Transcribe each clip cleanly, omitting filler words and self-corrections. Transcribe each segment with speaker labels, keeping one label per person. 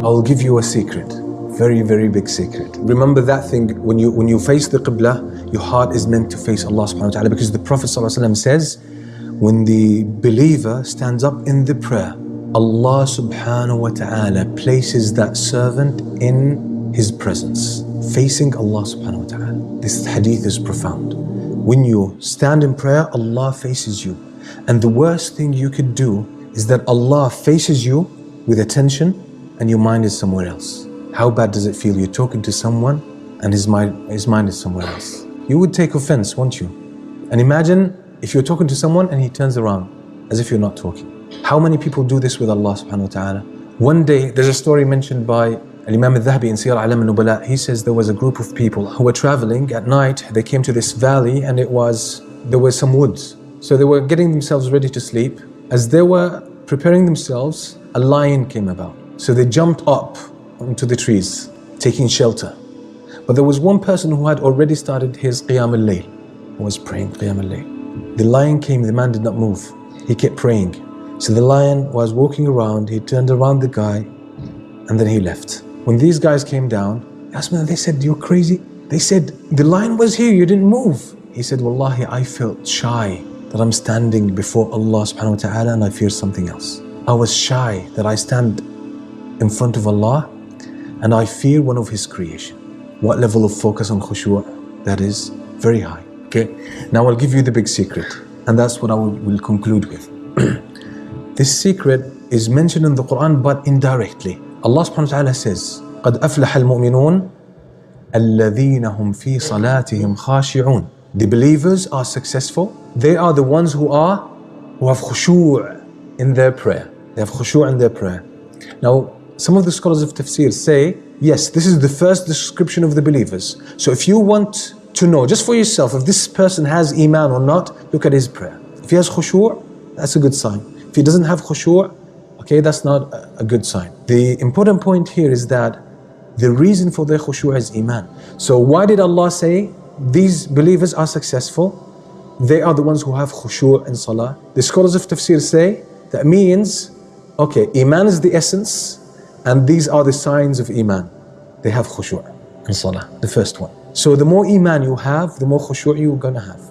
Speaker 1: I'll give you a secret, very, very big secret. Remember that thing, when you face the Qibla, your heart is meant to face Allah subhanahu wa ta'ala, because the Prophet ﷺ says, when the believer stands up in the prayer, Allah subhanahu wa ta'ala places that servant in his presence, facing Allah subhanahu wa ta'ala. This hadith is profound. When you stand in prayer, Allah faces you. And the worst thing you could do is that Allah faces you with attention and your mind is somewhere else. How bad does it feel? You're talking to someone and his mind is somewhere else. You would take offense, won't you? And imagine if you're talking to someone and he turns around as if you're not talking. How many people do this with Allah subhanahu wa ta'ala? One day, there's a story mentioned by Imam al-Dhahabi in Siyar A'lam al-Nubala. He says there was a group of people who were traveling at night. They came to this valley and there were some woods. So they were getting themselves ready to sleep. As they were preparing themselves, a lion came about. So they jumped up onto the trees, taking shelter. But there was one person who had already started his Qiyam al-Layl, who was praying Qiyam al-Layl. The lion came, the man did not move. He kept praying. So the lion was walking around, he turned around the guy, and then he left. When these guys came down, they said, "You're crazy." They said, "The lion was here, you didn't move." He said, "Wallahi, I felt shy that I'm standing before Allah subhanahu wa ta'ala and I fear something else. I was shy that I stand in front of Allah and I fear one of His creation." What level of focus on khushu'? That is very high. Okay, now I'll give you the big secret, and that's what I will conclude with. This secret is mentioned in the Quran, but indirectly. Allah subhanahu wa ta'ala says, قَدْ أَفْلَحَ الْمُؤْمِنُونَ الَّذِينَ هُمْ فِي صَلَاتِهِمْ خَاشِعُونَ. The believers are successful. They are the ones who have khushu' in their prayer. They have khushu' in their prayer. Now, some of the scholars of tafsir say, yes, this is the first description of the believers. So if you want to know, just for yourself, if this person has iman or not, look at his prayer. If he has khushu', that's a good sign. If he doesn't have khushu', okay, that's not a good sign. The important point here is that the reason for their khushu' is iman. So why did Allah say these believers are successful? They are the ones who have khushu' in salah. The scholars of tafsir say that means, okay, iman is the essence, and these are the signs of iman. They have khushu' in salah, the first one. So the more iman you have, the more khushu' you're gonna have.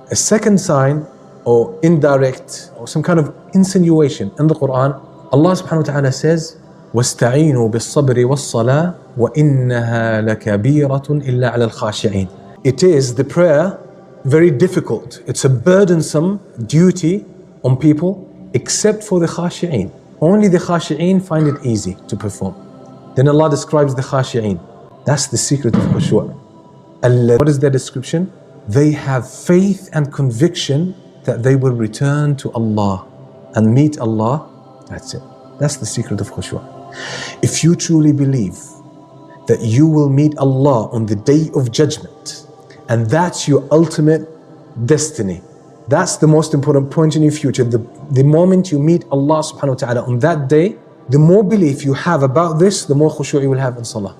Speaker 1: A second sign, or indirect, or some kind of insinuation in the Quran, Allah subhanahu wa ta'ala says, وَاسْتَعِينُوا بِالصَّبْرِ وَالصَّلَاةِ وَإِنَّهَا لَكَبِيرَةٌ إِلَّا عَلَى الْخَاشِعِينَ. It is, the prayer, very difficult. It's a burdensome duty on people, except for the khashi'een. Only the khashi'een find it easy to perform. Then Allah describes the khashi'een. That's the secret of khushu'. What is their description? They have faith and conviction that they will return to Allah and meet Allah. That's it. That's the secret of khushu'. If you truly believe that you will meet Allah on the day of judgment, and that's your ultimate destiny, that's the most important point in your future. The moment you meet Allah subhanahu wa ta'ala on that day, the more belief you have about this, the more khushu' you will have in salah.